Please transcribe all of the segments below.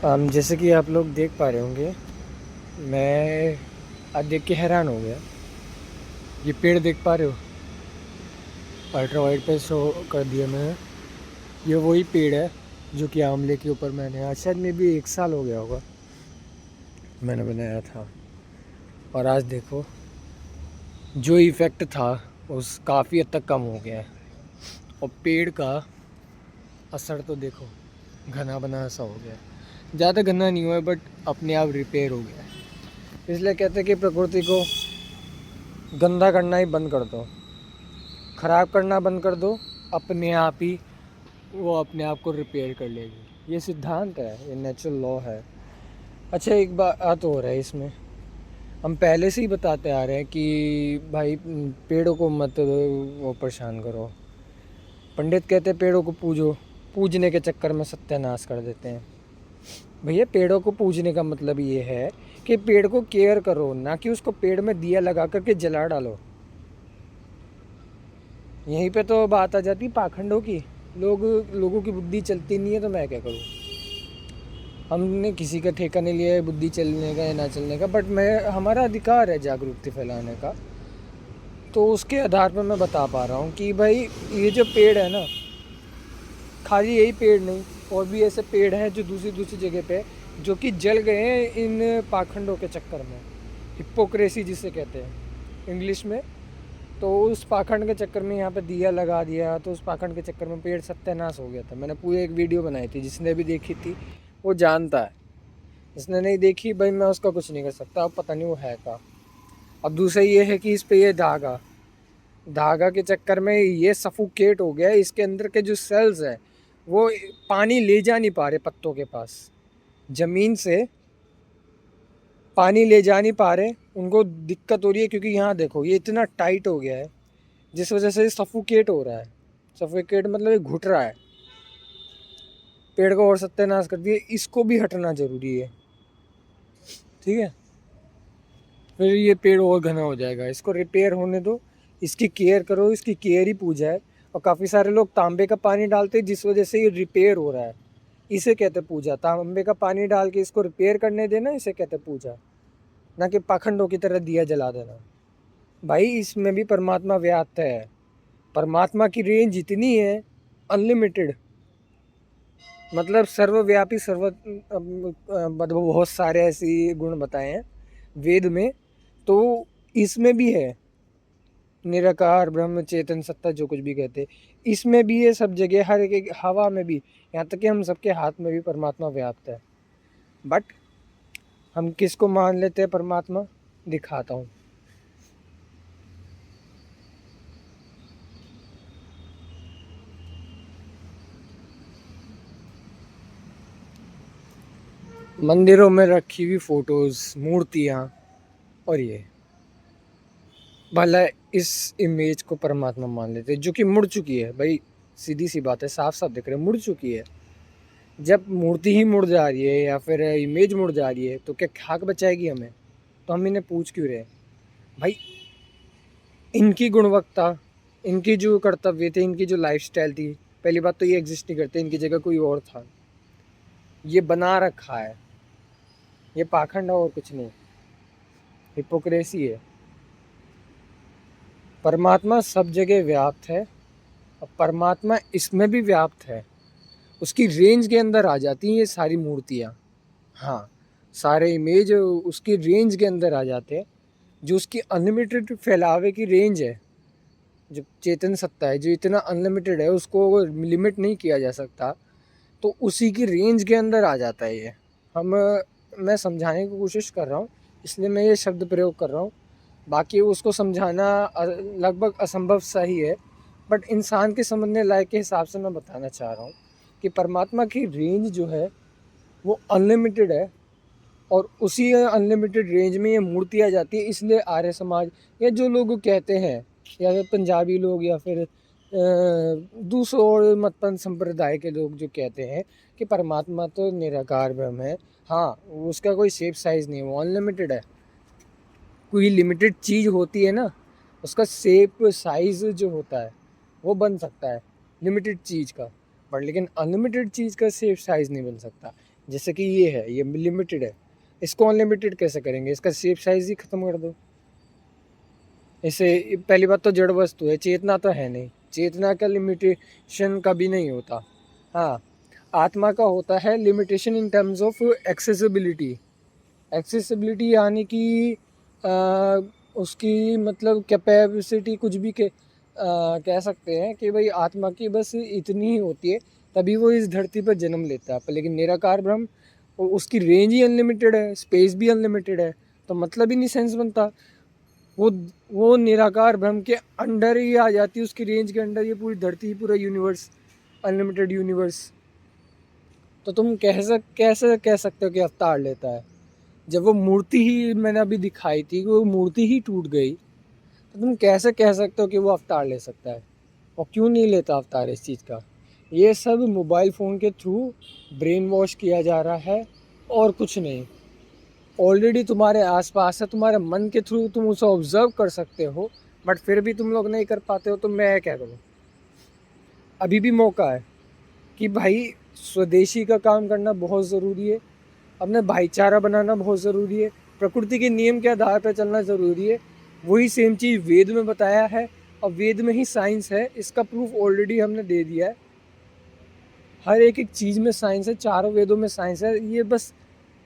जैसे कि आप लोग देख पा रहे होंगे, मैं आज देख के हैरान हो गया। ये पेड़ देख पा रहे हो? अल्ट्रा वाइड पे शो कर दिया मैंने। ये वही पेड़ है जो कि आमले के ऊपर मैंने आज शायद में भी 1 साल हो गया होगा मैंने बनाया था। और आज देखो, जो इफ़ेक्ट था उस काफ़ी हद तक कम हो गया है। और पेड़ का असर तो देखो, घना बना सा हो गया है। ज़्यादा घना नहीं हुआ है, बट अपने आप रिपेयर हो गया है। इसलिए कहते हैं कि प्रकृति को गंदा करना ही बंद कर दो, ख़राब करना बंद कर दो, अपने आप ही वो अपने आप को रिपेयर कर लेगी। ये सिद्धांत है, ये नेचुरल लॉ है। अच्छा, एक बात और है इसमें, हम पहले से ही बताते आ रहे हैं कि भाई पेड़ों को मत वो परेशान करो। पंडित कहते हैं पेड़ों को पूजो, पूजने के चक्कर में सत्यानाश कर देते हैं। भैया, पेड़ों को पूजने का मतलब ये है कि पेड़ को केयर करो, ना कि उसको पेड़ में दिया लगा करके जला डालो। यहीं पे तो बात आ जाती पाखंडों की। लोगों की बुद्धि चलती नहीं है, तो मैं क्या करूँ। हमने किसी का ठेका नहीं लिया है बुद्धि चलने का या ना चलने का, बट मैं हमारा अधिकार है जागरूकता फैलाने का। तो उसके आधार पर मैं बता पा रहा हूँ कि भाई, ये जो पेड़ है ना, खाली यही पेड़ नहीं, और भी ऐसे पेड़ हैं जो दूसरी दूसरी जगह पे जो कि जल गए हैं इन पाखंडों के चक्कर में। हिपोक्रेसी जिसे कहते हैं इंग्लिश में। तो उस पाखंड के चक्कर में यहाँ पे दिया लगा दिया, तो उस पाखंड के चक्कर में पेड़ सत्यानाश हो गया था। मैंने पूरी एक वीडियो बनाई थी, जिसने भी देखी थी वो जानता है। जिसने नहीं देखी भाई, मैं उसका कुछ नहीं कर सकता। अब पता नहीं वो है का। अब दूसरा ये है कि इस पे ये धागा धागा के चक्कर में ये सफोकेट हो गया। इसके अंदर के जो सेल्स है वो पानी ले जा नहीं पा रहे पत्तों के पास। ज़मीन से पानी ले जा नहीं पा रहे, उनको दिक्कत हो रही है, क्योंकि यहाँ देखो ये इतना टाइट हो गया है, जिस वजह से सफोकेट हो रहा है। सफोकेट मतलब ये घुट रहा है, पेड़ को और सत्यानाश कर दिए। इसको भी हटना ज़रूरी है, ठीक है। फिर ये पेड़ और घना हो जाएगा। इसको रिपेयर होने दो, इसकी केयर करो, इसकी केयर ही पूजा है। और काफ़ी सारे लोग तांबे का पानी डालते हैं, जिस वजह से ये रिपेयर हो रहा है। इसे कहते पूजा। तांबे का पानी डाल के इसको रिपेयर करने देना, इसे कहते पूजा। ना कि पाखंडों की तरह दिया जला देना। भाई, इसमें भी परमात्मा व्याप्त है। परमात्मा की रेंज इतनी है, अनलिमिटेड, मतलब सर्वव्यापी, मतलब बहुत सारे ऐसे गुण बताए हैं वेद में। तो इसमें भी है निराकार ब्रह्म चेतन सत्ता, जो कुछ भी कहते हैं इसमें भी है। सब जगह, हर एक हवा में भी, यहाँ तक कि हम सबके हाथ में भी परमात्मा व्याप्त है। बट हम किसको मान लेते हैं परमात्मा? दिखाता हूँ। मंदिरों में रखी हुई फोटोज, मूर्तियाँ, और ये भला इस इमेज को परमात्मा मान लेते हैं, जो कि मुड़ चुकी है। भाई, सीधी सी बात है, साफ साफ दिख रहा है, मुड़ चुकी है। जब मूर्ति ही मुड़ जा रही है या फिर इमेज मुड़ जा रही है, तो क्या खाक बचाएगी हमें? तो हम इन्हें पूछ क्यों रहे? भाई, इनकी गुणवत्ता, इनकी जो कर्तव्य थे, इनकी जो लाइफस्टाइल थी, पहली बात तो ये एग्जिस्ट नहीं करते, इनकी जगह कोई और था। ये बना रखा है। ये पाखंड है और कुछ नहीं, हिपोक्रेसी है। परमात्मा सब जगह व्याप्त है, और परमात्मा इसमें भी व्याप्त है। उसकी रेंज के अंदर आ जाती हैं ये सारी मूर्तियाँ। हाँ, सारे इमेज उसकी रेंज के अंदर आ जाते हैं। जो उसकी अनलिमिटेड फैलावे की रेंज है, जो चेतन सत्ता है, जो इतना अनलिमिटेड है, उसको लिमिट नहीं किया जा सकता। तो उसी की रेंज के अंदर आ जाता है ये। हम मैं समझाने की कोशिश कर रहा हूँ, इसलिए मैं ये शब्द प्रयोग कर रहा हूँ। बाकी उसको समझाना लगभग असंभव सा ही है। बट इंसान के समझने लायक के हिसाब से मैं बताना चाह रहा हूँ कि परमात्मा की रेंज जो है वो अनलिमिटेड है। और उसी अनलिमिटेड रेंज में ये मूर्ति आ जाती है। इसलिए आर्य समाज या जो लोग कहते हैं, या फिर पंजाबी लोग, या फिर दूसरे और मतपंथ संप्रदाय के लोग जो कहते हैं कि परमात्मा तो निराकार ब्रह्म है। हाँ, उसका कोई शेप साइज़ नहीं है, वो अनलिमिटेड है। कोई लिमिटेड चीज़ होती है ना, उसका शेप साइज़ जो होता है वो बन सकता है लिमिटेड चीज़ का, बट लेकिन अनलिमिटेड चीज़ का शेप साइज़ नहीं बन सकता। जैसे कि ये है, ये लिमिटेड है, इसको अनलिमिटेड कैसे करेंगे? इसका शेप साइज ही ख़त्म कर दो। इसे पहली बात तो जड़ वस्तु है, चेतना तो है नहीं, चेतना का लिमिटेशन कभी नहीं होता। हाँ, आत्मा का होता है limitation in terms of accessibility. Accessibility यानी कि उसकी मतलब कैपेसिटी कुछ भी के कह सकते हैं कि भाई आत्मा की बस इतनी ही होती है, तभी वो इस धरती पर जन्म लेता है। पर लेकिन निराकार ब्रह्म, उसकी रेंज ही अनलिमिटेड है, स्पेस भी अनलिमिटेड है, तो मतलब ही नहीं सेंस बनता। वो वो निराकार ब्रह्म के अंडर ही आ जाती है, उसकी रेंज के अंडर ये पूरी धरती, पूरा यूनिवर्स, अनलिमिटेड यूनिवर्स। तो तुम कैसे कह सकते हो कि अवतार लेता है? जब वो मूर्ति ही मैंने अभी दिखाई थी, वो मूर्ति ही टूट गई, तो तुम कैसे कह सकते हो कि वो अवतार ले सकता है? और क्यों नहीं लेता अवतार इस चीज़ का? ये सब मोबाइल फ़ोन के थ्रू ब्रेन वॉश किया जा रहा है और कुछ नहीं। ऑलरेडी तुम्हारे आसपास है, तुम्हारे मन के थ्रू तुम उसे ऑब्जर्व कर सकते हो, बट फिर भी तुम लोग नहीं कर पाते हो। तो मैं क्या करूँ? अभी भी मौका है कि भाई स्वदेशी का काम करना बहुत ज़रूरी है, अपने भाईचारा बनाना बहुत ज़रूरी है, प्रकृति के नियम के आधार पर चलना ज़रूरी है। वही सेम चीज़ वेद में बताया है, और वेद में ही साइंस है, इसका प्रूफ ऑलरेडी हमने दे दिया है। हर एक चीज़ में साइंस है, चारों वेदों में साइंस है, ये बस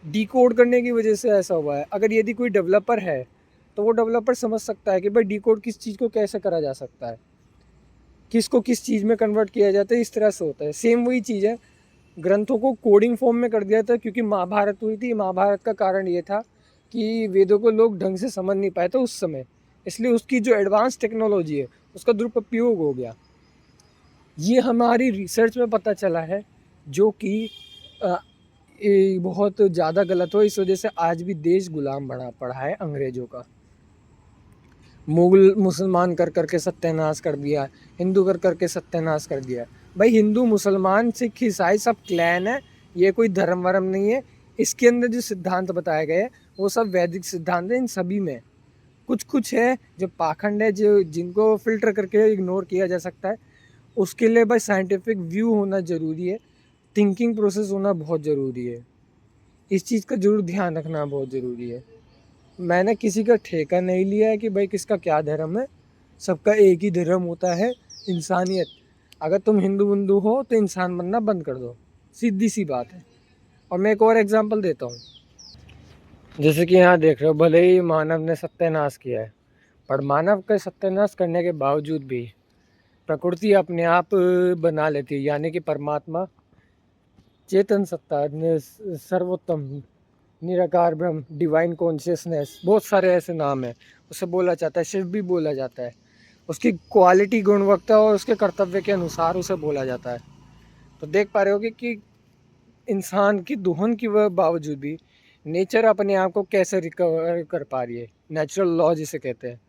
डिकोड करने की वजह से ऐसा हुआ है। अगर यदि कोई डेवलपर है तो वो डेवलपर समझ सकता है कि भाई डिकोड किस चीज़ को कैसे करा जा सकता है, किसको किस चीज़ में कन्वर्ट किया जाता है, इस तरह से होता है। सेम वही चीज़ है, ग्रंथों को कोडिंग फॉर्म में कर दिया था, क्योंकि महाभारत हुई थी। महाभारत का कारण ये था कि वेदों को लोग ढंग से समझ नहीं पाए थे उस समय, इसलिए उसकी जो एडवांस टेक्नोलॉजी है उसका दुरुपयोग हो गया। ये हमारी रिसर्च में पता चला है, जो कि बहुत ज़्यादा गलत हो। इस वजह से आज भी देश गुलाम बना पड़ा है अंग्रेज़ों का। मुगल मुसलमान कर करके सत्यानाश कर दिया, हिंदू कर करके सत्यानाश कर दिया। भाई हिंदू मुसलमान सिख ईसाई सब क्लैन है, ये कोई धर्म वरम नहीं है। इसके अंदर जो सिद्धांत बताए गए वो सब वैदिक सिद्धांत हैं। इन सभी में कुछ कुछ है जो पाखंड है, जो जिनको फिल्टर करके इग्नोर किया जा सकता है। उसके लिए भाई साइंटिफिक व्यू होना ज़रूरी है, थिंकिंग प्रोसेस होना बहुत ज़रूरी है। इस चीज़ का ज़रूर ध्यान रखना बहुत ज़रूरी है। मैंने किसी का ठेका नहीं लिया है कि भाई किसका क्या धर्म है, सबका एक ही धर्म होता है, इंसानियत। अगर तुम हिंदू बंधु हो तो इंसान बनना बंद कर दो, सीधी सी बात है। और मैं एक और एग्जांपल देता हूँ। जैसे कि यहाँ देख रहे हो, भले ही मानव ने सत्यानाश किया है, पर मानव के सत्यानाश करने के बावजूद भी प्रकृति अपने आप बना लेती है। यानी कि परमात्मा, चेतन सत्ता, सर्वोत्तम, निराकार ब्रह्म, डिवाइन कॉन्शियसनेस, बहुत सारे ऐसे नाम हैं, उसे बोला जाता है, शिव भी बोला जाता है। उसकी क्वालिटी, गुणवत्ता और उसके कर्तव्य के अनुसार उसे बोला जाता है। तो देख पा रहे होगे कि इंसान की दोहन की बावजूद भी नेचर अपने आप को कैसे रिकवर कर पा रही है। नेचुरल लॉ जिसे कहते हैं,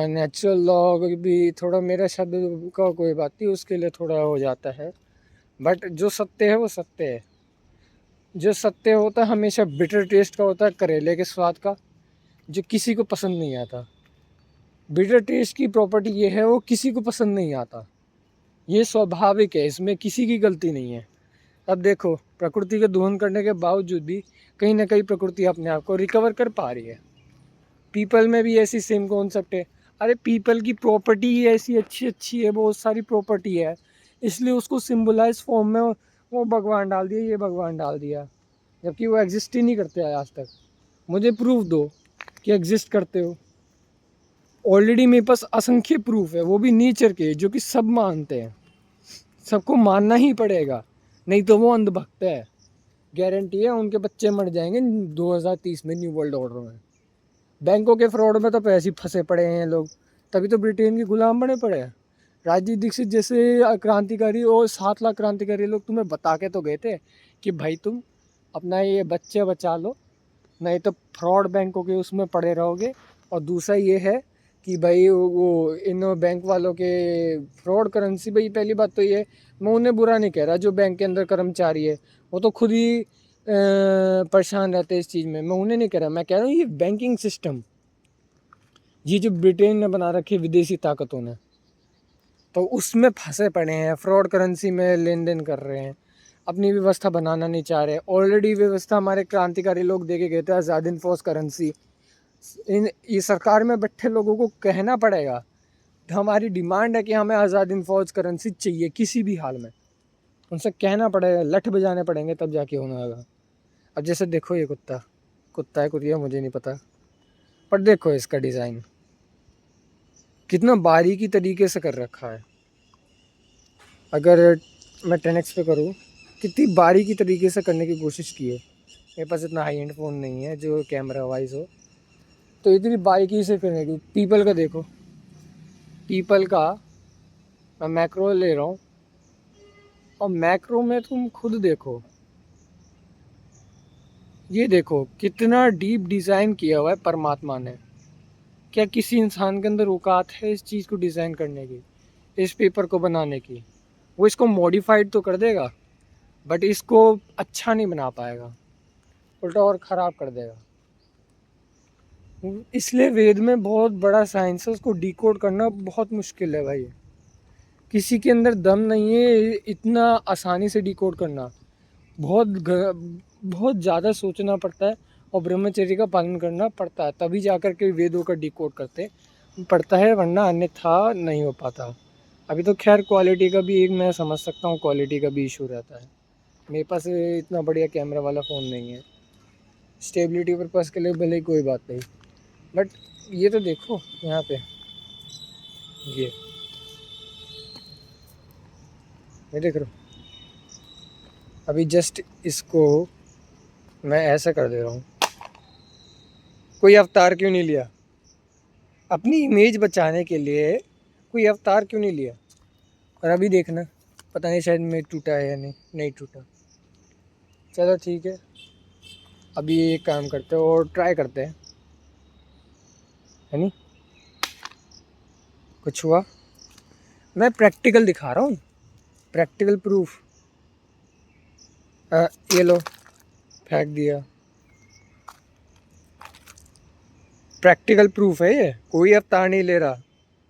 नेचुरल लॉ भी थोड़ा मेरा शब्द का कोई बात नहीं, उसके लिए थोड़ा हो जाता है, बट जो सत्य है वो सत्य है। जो सत्य होता है हमेशा बिटर टेस्ट का होता है, करेले के स्वाद का, जो किसी को पसंद नहीं आता। बिटर टेस्ट की प्रॉपर्टी ये है, वो किसी को पसंद नहीं आता, ये स्वाभाविक है, इसमें किसी की गलती नहीं है। अब देखो, प्रकृति के दोहन करने के बावजूद भी कहीं ना कहीं प्रकृति अपने आप को रिकवर कर पा रही है। पीपल में भी ऐसी सेम कॉन्सेप्ट है। अरे पीपल की प्रॉपर्टी ही ऐसी अच्छी अच्छी है, बहुत सारी प्रॉपर्टी है, इसलिए उसको सिंबलाइज फॉर्म में वो भगवान डाल दिया, ये भगवान डाल दिया, जबकि वो एग्जिस्ट ही नहीं करते हैं आज तक। मुझे प्रूफ दो कि एग्जिस्ट करते हो। ऑलरेडी मेरे पास असंख्य प्रूफ है, वो भी नेचर के, जो कि सब मानते हैं, सबको मानना ही पड़ेगा, नहीं तो वो अंधभक्त है। गारंटी है उनके बच्चे मर जाएंगे 2030 में न्यू वर्ल्ड ऑर्डर में। बैंकों के फ्रॉड में तो पैसे फंसे पड़े हैं लोग, तभी तो ब्रिटेन के गुलाम बने पड़े हैं। राजीव दीक्षित जैसे क्रांतिकारी और 7 लाख क्रांतिकारी लोग तुम्हें बता के तो गए थे कि भाई तुम अपना ये बच्चे बचा लो, नहीं तो फ्रॉड बैंकों के उसमें पड़े रहोगे। और दूसरा ये है कि भाई वो इन बैंक वालों के फ्रॉड करेंसी, भाई पहली बात तो ये, मैं उन्हें बुरा नहीं कह रहा जो बैंक के अंदर कर्मचारी है, वो तो खुद ही परेशान रहते हैं इस चीज़ में, मैं उन्हें नहीं कह रहा। मैं कह रहा हूँ ये बैंकिंग सिस्टम, ये जो ब्रिटेन ने बना रखी है विदेशी ताकतों ने, तो उसमें फंसे पड़े हैं, फ्रॉड करेंसी में लेन देन कर रहे हैं। अपनी व्यवस्था बनाना नहीं चाह रहे। ऑलरेडी व्यवस्था हमारे क्रांतिकारी लोग दे के गए थे, आज़ाद हिंद फौज करेंसी। ये सरकार में बैठे लोगों को कहना पड़ेगा, हमारी डिमांड है कि हमें आज़ाद हिंद फौज करेंसी चाहिए किसी भी हाल में। उनसे कहना पड़ेगा, लठ बजाने पड़ेंगे, तब जाके होगा। अब जैसे देखो ये कुत्ता है कुतिया मुझे नहीं पता, पर देखो इसका डिज़ाइन कितना बारीकी तरीके से कर रखा है। अगर मैं 10x पे करूँ, कितनी बारीकी तरीके से करने की कोशिश की है। मेरे पास इतना हाई एंड फ़ोन नहीं है जो कैमरा वाइज हो, तो इतनी बारीकी से करने की। पीपल का देखो, पीपल का मैं मैक्रो ले रहा हूँ, और मैक्रो में तुम खुद देखो, ये देखो कितना डीप डिज़ाइन किया हुआ है परमात्मा ने। क्या किसी इंसान के अंदर औकात है इस चीज़ को डिज़ाइन करने की, इस पेपर को बनाने की? वो इसको मॉडिफाइड तो कर देगा, बट इसको अच्छा नहीं बना पाएगा, उल्टा और ख़राब कर देगा। इसलिए वेद में बहुत बड़ा साइंस है, उसको डिकोड करना बहुत मुश्किल है भाई। किसी के अंदर दम नहीं है इतना आसानी से डिकोड करना, बहुत ज़्यादा सोचना पड़ता है और ब्रह्मचर्य का पालन करना पड़ता है, तभी जाकर के वेदों का डिकोड करते पड़ता है, वरना अन्यथा नहीं हो पाता। अभी तो खैर क्वालिटी का भी एक मैं समझ सकता हूँ, क्वालिटी का भी इशू रहता है। मेरे पास इतना बढ़िया कैमरा वाला फ़ोन नहीं है, स्टेबिलिटी पर्पज़ के लिए भले ही कोई बात नहीं, बट ये तो देखो यहाँ पे ये देख रहे हो। अभी जस्ट इसको मैं ऐसा कर दे रहा हूँ, कोई अवतार क्यों नहीं लिया? अपनी इमेज बचाने के लिए कोई अवतार क्यों नहीं लिया? और अभी देखना, पता नहीं शायद मैं टूटा है या नहीं टूटा। चलो ठीक है, अभी एक काम करते हैं और ट्राई करते हैं, है नहीं कुछ हुआ। मैं प्रैक्टिकल दिखा रहा हूँ, प्रैक्टिकल प्रूफ। ये लो, फेंक दिया। प्रैक्टिकल प्रूफ है ये, कोई अवतार नहीं ले रहा।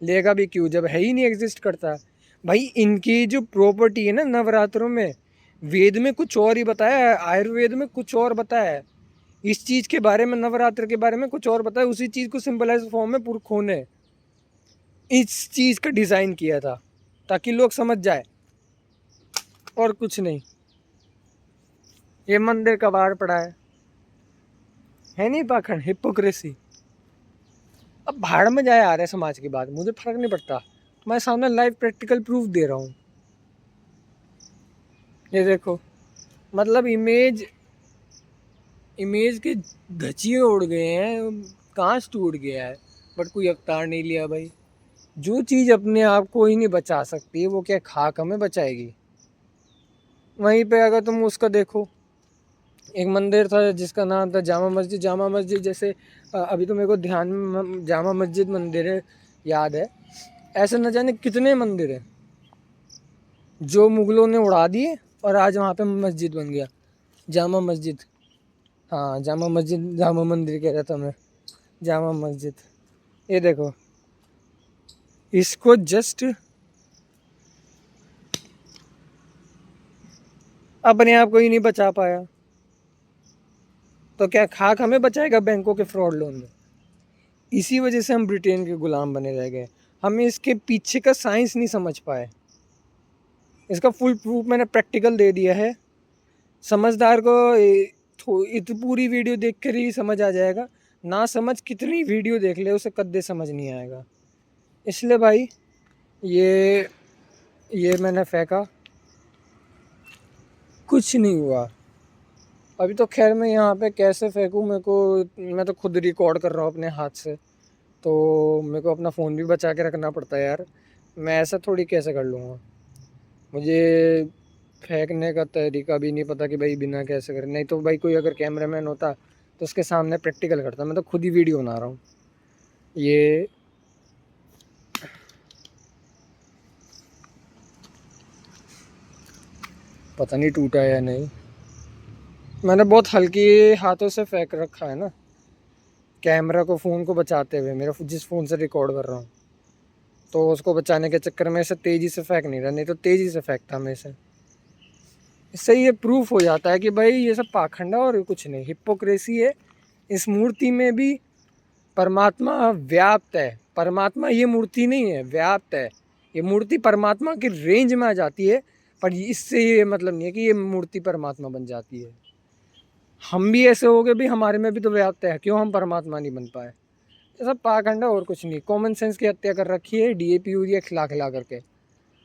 लेगा भी क्यों जब है ही नहीं, एग्जिस्ट करता भाई। इनकी जो प्रॉपर्टी है ना नवरात्रों में, वेद में कुछ और ही बताया है, आयुर्वेद में कुछ और बताया है, इस चीज़ के बारे में, नवरात्र के बारे में कुछ और बताया। उसी चीज़ को सिंबलाइज फॉर्म में पुरखों ने इस चीज़ का डिज़ाइन किया था ताकि लोग समझ जाए, और कुछ नहीं। ये मंदिर कबाड़ पड़ा है नहीं पाखंड, हिपोक्रेसी। अब भाड़ में जाए आ रहे समाज की बात, मुझे फर्क नहीं पड़ता, मैं सामने लाइव प्रैक्टिकल प्रूफ दे रहा हूँ। ये देखो, मतलब इमेज के धचिए उड़ गए हैं, कांच टूट गया है, बट कोई अवतार नहीं लिया भाई। जो चीज़ अपने आप को ही नहीं बचा सकती वो क्या खाक हमें बचाएगी? वहीं पे अगर तुम उसका देखो, एक मंदिर था जिसका नाम था जामा मस्जिद। जामा मस्जिद जैसे अभी तो मेरे को ध्यान में जामा मस्जिद मंदिर है, याद है। ऐसे न जाने कितने मंदिर हैं जो मुगलों ने उड़ा दिए और आज वहाँ पे मस्जिद बन गया, जामा मस्जिद। हाँ जामा मस्जिद, जामा मंदिर कह रहा था मैं, जामा मस्जिद। ये देखो, इसको जस्ट अपने आप को ही नहीं बचा पाया, तो क्या खाक हमें बचाएगा बैंकों के फ्रॉड लोन में? इसी वजह से हम ब्रिटेन के गुलाम बने रह गए, हमें इसके पीछे का साइंस नहीं समझ पाए। इसका फुल प्रूफ मैंने प्रैक्टिकल दे दिया है, समझदार को इतनी पूरी वीडियो देख कर ही समझ आ जाएगा, ना समझ कितनी वीडियो देख ले उसे कद्दे समझ नहीं आएगा। इसलिए भाई ये मैंने फेंका, कुछ नहीं हुआ। अभी तो खैर मैं यहाँ पे कैसे फेंकूँ, मैं तो खुद रिकॉर्ड कर रहा हूँ अपने हाथ से, तो मेरे को अपना फ़ोन भी बचा के रखना पड़ता है यार। मैं ऐसा थोड़ी कैसे कर लूँगा, मुझे फेंकने का तरीका भी नहीं पता कि भाई बिना कैसे करें। नहीं तो भाई कोई अगर कैमरामैन होता तो उसके सामने प्रैक्टिकल करता, मैं तो खुद ही वीडियो बना रहा हूँ। ये पता नहीं टूटा है या नहीं, मैंने बहुत हल्के हाथों से फेंक रखा है ना कैमरा को, फ़ोन को बचाते हुए, मेरा जिस फ़ोन से रिकॉर्ड कर रहा हूँ, तो उसको बचाने के चक्कर में इसे तेज़ी से फेंक नहीं रहा, नहीं तो तेज़ी से फेंकता मैं इसे। इससे ये प्रूफ हो जाता है कि भाई ये सब पाखंड है और कुछ नहीं, हिपोक्रेसी है। इस मूर्ति में भी परमात्मा व्याप्त है। परमात्मा ये मूर्ति नहीं है, व्याप्त है। ये मूर्ति परमात्मा की रेंज में आ जाती है, पर इससे ये मतलब नहीं है कि ये मूर्ति परमात्मा बन जाती है। हम भी ऐसे हो गए भी, हमारे में भी तो व्याप्त है, क्यों हम परमात्मा नहीं बन पाए? ये सब पाखंड है और कुछ नहीं। कॉमन सेंस की हत्या कर रखी है डीएपी यूरिया खिला खिला करके,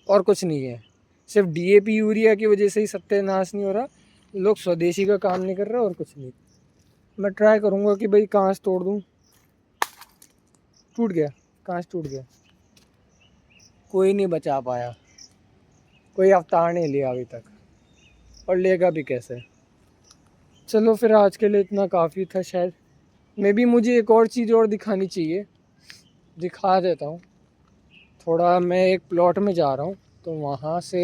और कुछ नहीं है। सिर्फ डीएपी यूरिया की वजह से ही सत्यानाश नहीं हो रहा, लोग स्वदेशी का काम नहीं कर रहे और कुछ नहीं। मैं ट्राई करूँगा कि भाई कांच तोड़ दूँ। टूट गया, कांच टूट गया, कोई नहीं बचा पाया, कोई अवतार नहीं लिया अभी तक, और लेगा भी कैसे। चलो फिर आज के लिए इतना काफ़ी था शायद। मे भी मुझे एक और चीज़ और दिखानी चाहिए, दिखा देता हूँ। थोड़ा मैं एक प्लॉट में जा रहा हूँ, तो वहाँ से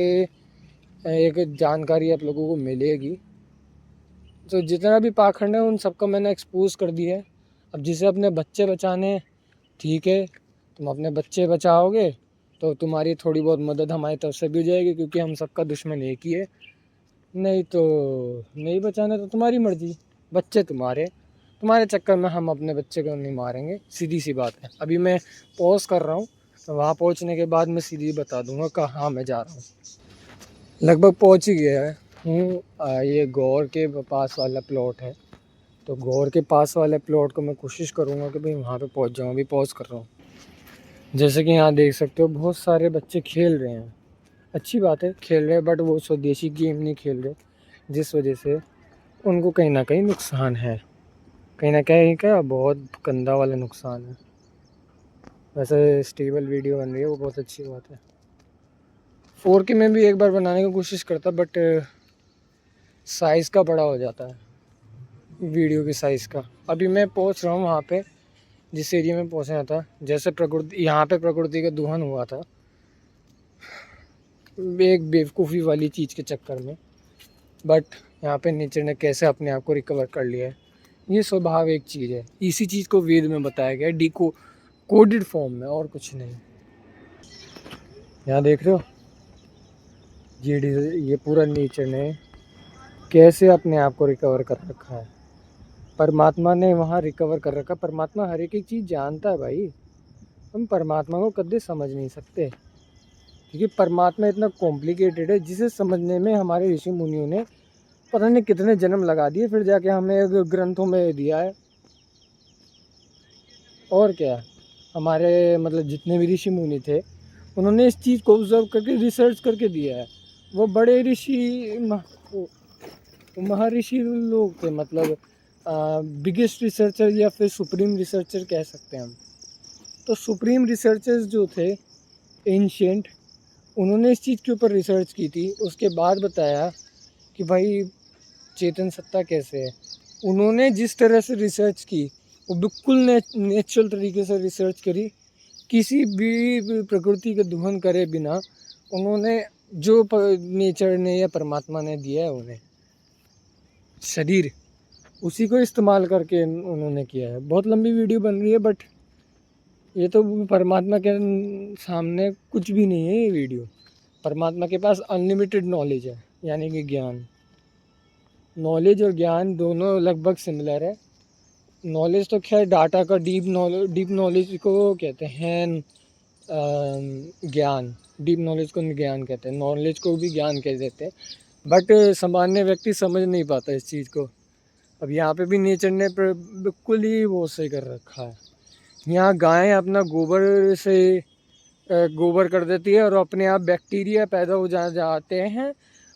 एक जानकारी आप लोगों को मिलेगी। तो जितना भी पाखंड है उन सबको मैंने एक्सपोज कर दिया है। अब जिसे अपने बच्चे बचाने हैं, ठीक है, तुम अपने बच्चे बचाओगे तो तुम्हारी थोड़ी बहुत मदद हमारी तरफ से भी हो जाएगी, क्योंकि हम सबका दुश्मन एक ही है। नहीं तो नहीं बचाना तो तुम्हारी मर्जी, बच्चे तुम्हारे चक्कर में हम अपने बच्चे को नहीं मारेंगे, सीधी सी बात है। अभी मैं पॉज कर रहा हूँ, तो वहाँ पहुँचने के बाद मैं सीधी बता दूँगा कहाँ मैं जा रहा हूँ। लगभग पहुँच ही गया है हूँ। ये गौर के पास वाला प्लॉट है, तो गौर के पास वाले प्लॉट को मैं कोशिश करूँगा कि भाई वहाँ पे पहुँच जाऊँ। अभी पॉज कर रहा हूँ। जैसे कि यहाँ देख सकते हो बहुत सारे बच्चे खेल रहे हैं, अच्छी बात है खेल रहे हैं, बट वो स्वदेशी गेम नहीं खेल रहे, जिस वजह से उनको कहीं ना कहीं नुकसान है, कहीं ना कहीं क्या बहुत गंदा वाला नुकसान है। वैसे स्टेबल वीडियो बन रही है, वो बहुत अच्छी बात है। 4K में भी एक बार बनाने की कोशिश करता, बट साइज़ का बड़ा हो जाता है वीडियो की साइज़ का। अभी मैं पहुंच रहा हूँ वहाँ पे जिस एरिया में पहुंचना था। जैसे प्रकृति, यहाँ पे प्रकृति का दोहन हुआ था एक बेवकूफ़ी वाली चीज़ के चक्कर में, बट यहाँ पे नेचर ने कैसे अपने आप को रिकवर कर लिया है। ये स्वभाव एक चीज़ है, इसी चीज़ को वेद में बताया गया है कोडेड फॉर्म में, और कुछ नहीं। यहाँ देख रहे हो ये पूरा नेचर ने कैसे अपने आप को रिकवर कर रखा है। परमात्मा ने वहाँ रिकवर कर रखा। परमात्मा हर एक चीज़ जानता है भाई, हम परमात्मा को कभी समझ नहीं सकते, क्योंकि परमात्मा इतना कॉम्प्लिकेटेड है जिसे समझने में हमारे ऋषि मुनियों ने पता नहीं कितने जन्म लगा दिए, फिर जाके हमें ग्रंथों में दिया है। और क्या, हमारे मतलब जितने भी ऋषि मुनि थे उन्होंने इस चीज़ को ऑब्जर्व करके रिसर्च करके दिया है। वो बड़े ऋषि महर्षि लोग थे, मतलब बिगेस्ट रिसर्चर या फिर सुप्रीम रिसर्चर कह सकते हैं हम। तो सुप्रीम रिसर्चर्स जो थे एंशिएंट, उन्होंने इस चीज़ के ऊपर रिसर्च की थी, उसके बाद बताया कि भाई चेतन सत्ता कैसे है। उन्होंने जिस तरह से रिसर्च की वो बिल्कुल नेचुरल तरीके से रिसर्च करी, किसी भी प्रकृति के दोहन करे बिना। उन्होंने जो नेचर ने या परमात्मा ने दिया है उन्हें शरीर, उसी को इस्तेमाल करके उन्होंने किया है। बहुत लंबी वीडियो बन रही है, बट ये तो परमात्मा के सामने कुछ भी नहीं है ये वीडियो। परमात्मा के पास अनलिमिटेड नॉलेज है, यानी कि ज्ञान। नॉलेज और ज्ञान दोनों लगभग सिमिलर है। नॉलेज तो खैर डाटा का डीप नॉलेज को कहते हैं ज्ञान। डीप नॉलेज को ज्ञान कहते हैं, नॉलेज को भी ज्ञान कह देते हैं, बट सामान्य व्यक्ति समझ नहीं पाता इस चीज़ को। अब यहाँ पे भी नेचर ने बिल्कुल ही वो सही कर रखा है। यहाँ गायें अपना गोबर कर देती है और अपने आप बैक्टीरिया पैदा हो जाते हैं।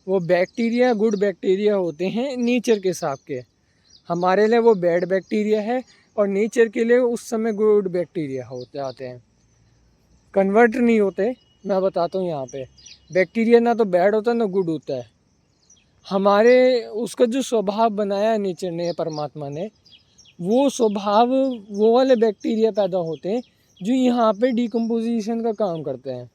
वो बैक्टीरिया गुड बैक्टीरिया होते हैं नेचर के हिसाब के, हमारे लिए वो बैड बैक्टीरिया है, और नेचर के लिए उस समय गुड बैक्टीरिया होते आते हैं, कन्वर्ट नहीं होते। मैं बताता हूँ, यहाँ पे बैक्टीरिया ना तो बैड होता है ना गुड होता है। हमारे उसका जो स्वभाव बनाया है नेचर ने, परमात्मा ने, वो स्वभाव वो वाले बैक्टीरिया पैदा होते हैं जो यहाँ पे डिकम्पोजिशन का काम करते हैं।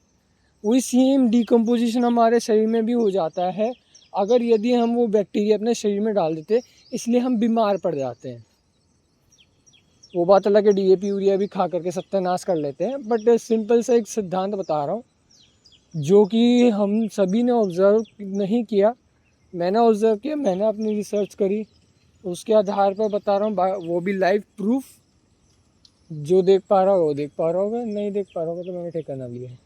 वही सेम डिकम्पोजिशन हमारे शरीर में भी हो जाता है अगर यदि हम वो बैक्टीरिया अपने शरीर में डाल देते, इसलिए हम बीमार पड़ जाते हैं। वो बात अलग है, डीएपी यूरिया भी खा करके सत्यानाश कर लेते हैं, बट सिंपल सा एक सिद्धांत बता रहा हूँ जो कि हम सभी ने ऑब्जर्व नहीं किया, मैंने ऑब्जर्व किया, मैंने अपनी रिसर्च करी, उसके आधार पर बता रहा हूँ, वो भी लाइव प्रूफ। जो देख पा रहा हो वो देख पा रहा होगा, नहीं देख पा रहा होगा तो मैंने ठिकाना लिया है।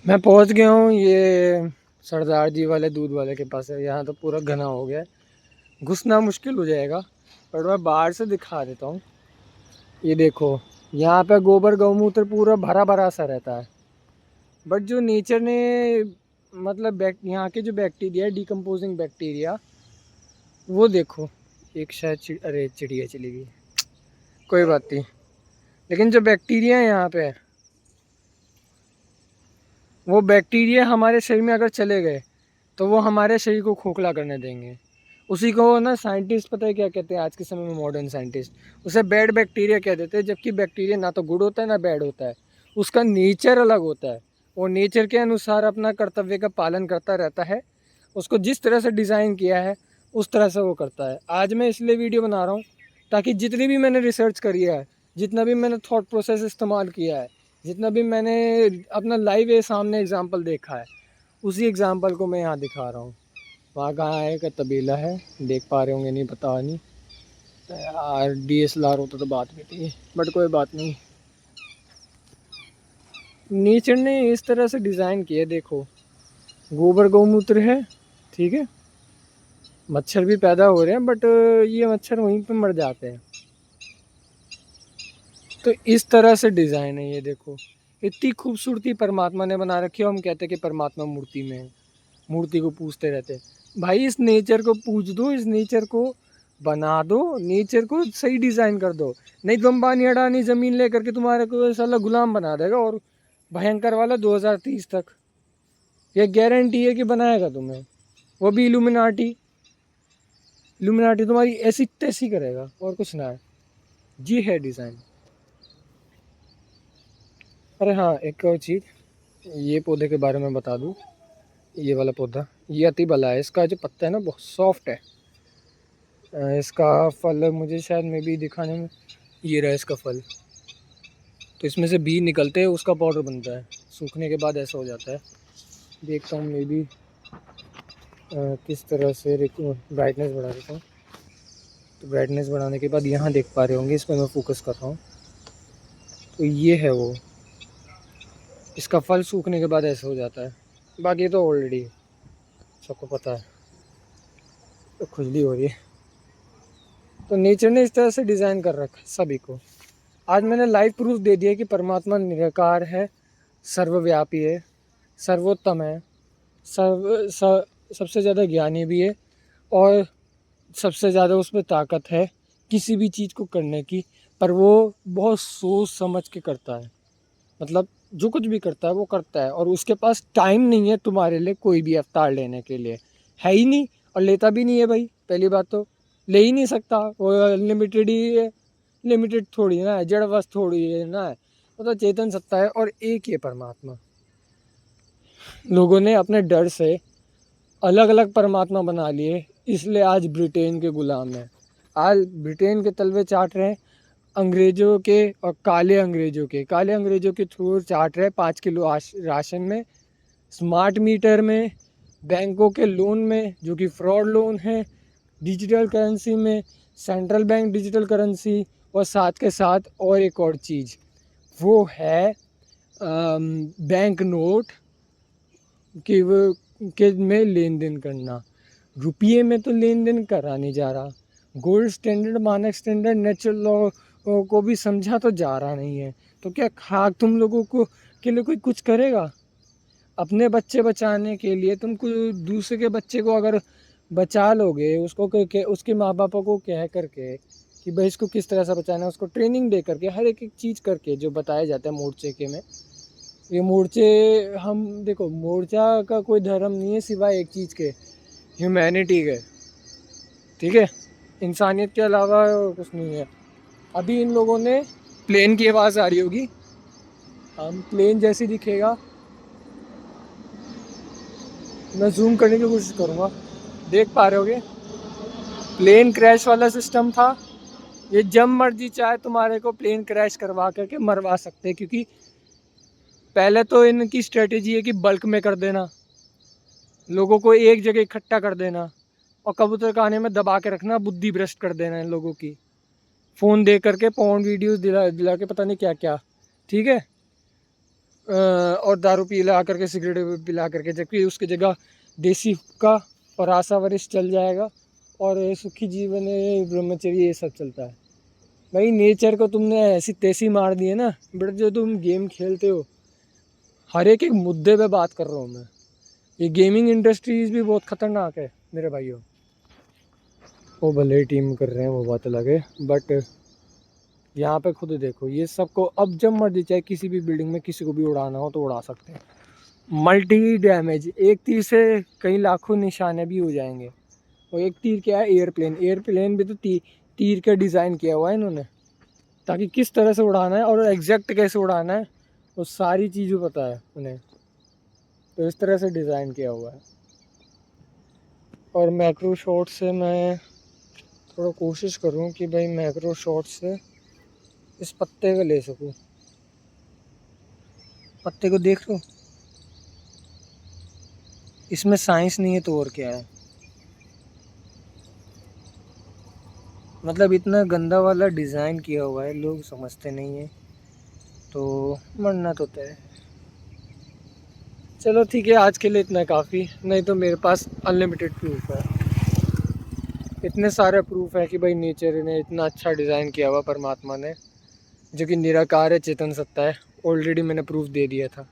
मैं पहुँच गया हूँ, ये सरदार जी वाले दूध वाले के पास है। यहाँ तो पूरा घना हो गया है, घुसना मुश्किल हो जाएगा, पर मैं बाहर से दिखा देता हूँ। ये देखो, यहाँ पे गोबर गौमूत्र पूरा भरा भरा सा रहता है, बट जो नेचर ने मतलब यहाँ के जो बैक्टीरिया है, डिकम्पोजिंग बैक्टीरिया, वो देखो। एक शायद अरे चिड़िया चली गई, कोई बात नहीं। लेकिन जो बैक्टीरिया है यहाँ पे, वो बैक्टीरिया हमारे शरीर में अगर चले गए तो वो हमारे शरीर को खोखला करने देंगे। उसी को ना साइंटिस्ट पता है क्या कहते हैं आज के समय में, मॉडर्न साइंटिस्ट उसे बैड बैक्टीरिया कह देते हैं। जबकि बैक्टीरिया ना तो गुड होता है ना बैड होता है, उसका नेचर अलग होता है। वो नेचर के अनुसार अपना कर्तव्य का पालन करता रहता है। उसको जिस तरह से डिज़ाइन किया है उस तरह से वो करता है। आज मैं इसलिए वीडियो बना रहा हूँ ताकि जितनी भी मैंने रिसर्च करी है, जितना भी मैंने थॉट प्रोसेस इस्तेमाल किया है, जितना भी मैंने अपना लाइव ये सामने एग्जाम्पल देखा है, उसी एग्जाम्पल को मैं यहाँ दिखा रहा हूँ। वहाँ कहाँ है का तबेला है, देख पा रहे होंगे नहीं पता नहीं यार, DSLR होता तो बात भी थी, बट कोई बात नहीं। नेचर ने इस तरह से डिज़ाइन किया, देखो गोबर गौमूत्र है, ठीक है, मच्छर भी पैदा हो रहे हैं, बट ये मच्छर वहीं पे मर जाते हैं। तो इस तरह से डिज़ाइन है ये, देखो इतनी खूबसूरती परमात्मा ने बना रखी है। हम कहते हैं कि परमात्मा मूर्ति में है, मूर्ति को पूजते रहते हैं। भाई इस नेचर को पूज दो, इस नेचर को बना दो, नेचर को सही डिज़ाइन कर दो। नहीं तो अंबानी अडानी ज़मीन लेकर के तुम्हारे को साला गुलाम बना देगा, और भयंकर वाला 2030 तक, ये गारंटी है कि बनाएगा तुम्हें। वो भी इल्यूमिनाटी तुम्हारी ऐसी तैसी करेगा, और कुछ ना है जी, है डिज़ाइन। अरे हाँ, एक और चीज़, ये पौधे के बारे में बता दूँ। ये वाला पौधा, ये अति बला है, इसका जो पत्ता है ना बहुत सॉफ्ट है। इसका फल मुझे शायद में भी दिखाने में, ये रहा इसका फल। तो इसमें से बीज निकलते हैं, उसका पाउडर बनता है, सूखने के बाद ऐसा हो जाता है। देखता हूँ मे भी किस तरह से ब्राइटनेस बढ़ा देता हूँ। तो ब्राइटनेस बढ़ाने के बाद यहाँ देख पा रहे होंगे, इस पर मैं फोकस कर रहा हूँ। तो ये है वो, इसका फल सूखने के बाद ऐसा हो जाता है। बाकी तो ऑलरेडी सबको पता है। तो खुजली हो रही है। तो नेचर ने इस तरह से डिज़ाइन कर रखा है सभी को। आज मैंने लाइव प्रूफ दे दिया कि परमात्मा निराकार है, सर्वव्यापी है, सर्वोत्तम है, सबसे ज़्यादा ज्ञानी भी है, और सबसे ज़्यादा उसमें ताकत है किसी भी चीज़ को करने की। पर वो बहुत सोच समझ के करता है, मतलब जो कुछ भी करता है वो करता है, और उसके पास टाइम नहीं है तुम्हारे लिए कोई भी अवतार लेने के लिए, है ही नहीं, और लेता भी नहीं है भाई। पहली बात तो ले ही नहीं सकता, वो अनलिमिटेड ही है, लिमिटेड थोड़ी ना है, जड़ वस्तु थोड़ी है ना है, वो तो चेतन सत्ता है, और एक ही है परमात्मा। लोगों ने अपने डर से अलग अलग परमात्मा बना लिए, इसलिए आज ब्रिटेन के गुलाम हैं। आज ब्रिटेन के तलवे चाट रहे हैं अंग्रेज़ों के, और काले अंग्रेज़ों के थ्रू चाट रहे 5 किलो राशन में, स्मार्ट मीटर में, बैंकों के लोन में जो कि फ्रॉड लोन है, डिजिटल करेंसी में, सेंट्रल बैंक डिजिटल करेंसी, और साथ के साथ और एक और चीज़ वो है बैंक नोट कि वो के में लेन देन करना। रुपये में तो लेन देन करा नहीं जा रहा, गोल्ड स्टैंडर्ड, मानक स्टैंडर्ड, नेचुरल लॉ को भी समझा तो जा रहा नहीं है। तो क्या तुम लोगों को के लिए कोई कुछ करेगा? अपने बच्चे बचाने के लिए तुम दूसरे के बच्चे को अगर बचा लोगे, उसको उसके माँ बाप को कह करके कि भाई इसको किस तरह से बचाना है, उसको ट्रेनिंग दे करके, हर एक चीज़ करके जो बताया जाता है मोर्चे के में। ये मोर्चे, हम देखो मोर्चा का कोई धर्म नहीं है सिवाय एक चीज़ के, ह्यूमैनिटी के, ठीक है, इंसानियत के अलावा कुछ नहीं है। अभी इन लोगों ने, प्लेन की आवाज़ आ रही होगी, हम प्लेन जैसी दिखेगा, मैं जूम करने की कोशिश करूँगा, देख पा रहे होगे प्लेन क्रैश वाला सिस्टम था। ये जब मर्जी चाहे तुम्हारे को प्लेन क्रैश करवा करके मरवा सकते हैं, क्योंकि पहले तो इनकी स्ट्रेटेजी है कि बल्क में कर देना, लोगों को एक जगह इकट्ठा कर देना और कबूतर खाने में दबा के रखना, बुद्धि भ्रष्ट कर देना इन लोगों की, फ़ोन दे करके पॉर्न वीडियोस दिला दिला के पता नहीं क्या क्या, ठीक है। और दारू पिला करके, सिगरेट पिला करके, जबकि उसकी जगह देसी हुक्का और आशा वरिष्ठ चल जाएगा और सुखी जीवन ब्रह्मचर्य ये सब चलता है। भाई नेचर को तुमने ऐसी तैसी मार दी है ना, बट जो तुम गेम खेलते हो, हर एक मुद्दे पे बात कर रहा हूँ मैं। ये गेमिंग इंडस्ट्रीज भी बहुत ख़तरनाक है मेरे भाइयों। वो भले ही टीम कर रहे हैं, वो बात अलग है, बट यहाँ पे खुद देखो, ये सबको अब जब मर्जी चाहे किसी भी बिल्डिंग में किसी को भी उड़ाना हो तो उड़ा सकते हैं। मल्टी डैमेज, एक तीर से कई लाखों निशाने भी हो जाएंगे। और एक तीर क्या है, एयरप्लेन, एयरप्लेन भी तो तीर का डिज़ाइन किया हुआ है इन्होंने, ताकि किस तरह से उड़ाना है और एग्जैक्ट कैसे उड़ाना है वो सारी चीज़ें पता है उन्हें, तो इस तरह से डिज़ाइन किया हुआ है। और मैक्रो शॉट से मैं थोड़ा कोशिश करूँ कि भाई मैक्रो शॉट से इस पत्ते को ले सकूँ, पत्ते को देख लो, इसमें साइंस नहीं है तो और क्या है। मतलब इतना गंदा वाला डिज़ाइन किया हुआ है, लोग समझते नहीं है, तो मरना तो तय है। चलो ठीक है, आज के लिए इतना काफ़ी, नहीं तो मेरे पास अनलिमिटेड प्रूफ है, इतने सारे प्रूफ है कि भाई नेचर ने इतना अच्छा डिज़ाइन किया हुआ, परमात्मा ने, जो कि निराकार है, चेतन सत्ता है। ऑलरेडी मैंने प्रूफ दे दिया था।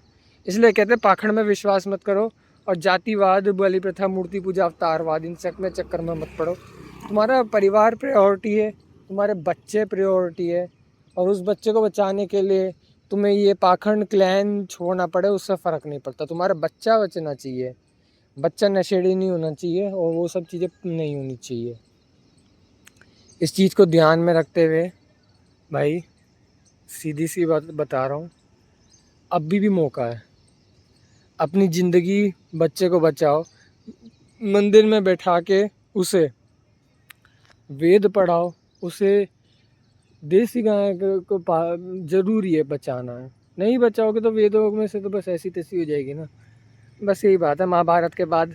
इसलिए कहते हैं पाखंड में विश्वास मत करो और जातिवाद, बलि प्रथा, मूर्ति पूजा, अवतारवाद, इन चक्कर में मत पड़ो। तुम्हारा परिवार प्रायोरिटी है, तुम्हारे बच्चे प्रायोरिटी है, और उस बच्चे को बचाने के लिए तुम्हें ये पाखंड क्लैन छोड़ना पड़े, उससे फ़र्क नहीं पड़ता। तुम्हारा बच्चा बचना चाहिए, बच्चा नशेड़ी नहीं होना चाहिए और वो सब चीज़ें नहीं होनी चाहिए। इस चीज़ को ध्यान में रखते हुए भाई सीधी सी बात बता रहा हूँ, अभी भी मौका है, अपनी ज़िंदगी बच्चे को बचाओ, मंदिर में बैठा के उसे वेद पढ़ाओ, उसे देसी गाय को ज़रूरी है बचाना है। नहीं बचाओगे तो वेदों में से तो बस ऐसी तैसी हो जाएगी ना। बस यही बात है, महाभारत के बाद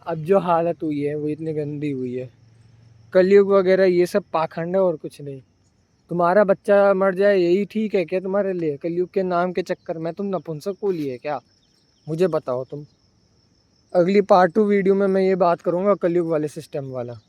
अब जो हालत हुई है वो इतनी गंदी हुई है। कलयुग वगैरह ये सब पाखंड है और कुछ नहीं। तुम्हारा बच्चा मर जाए यही ठीक है क्या तुम्हारे लिए? कलयुग के नाम के चक्कर में तुम नपुंसक को लिए क्या? मुझे बताओ तुम। अगली पार्ट 2 वीडियो में मैं ये बात करूँगा कलयुग वाले सिस्टम वाला।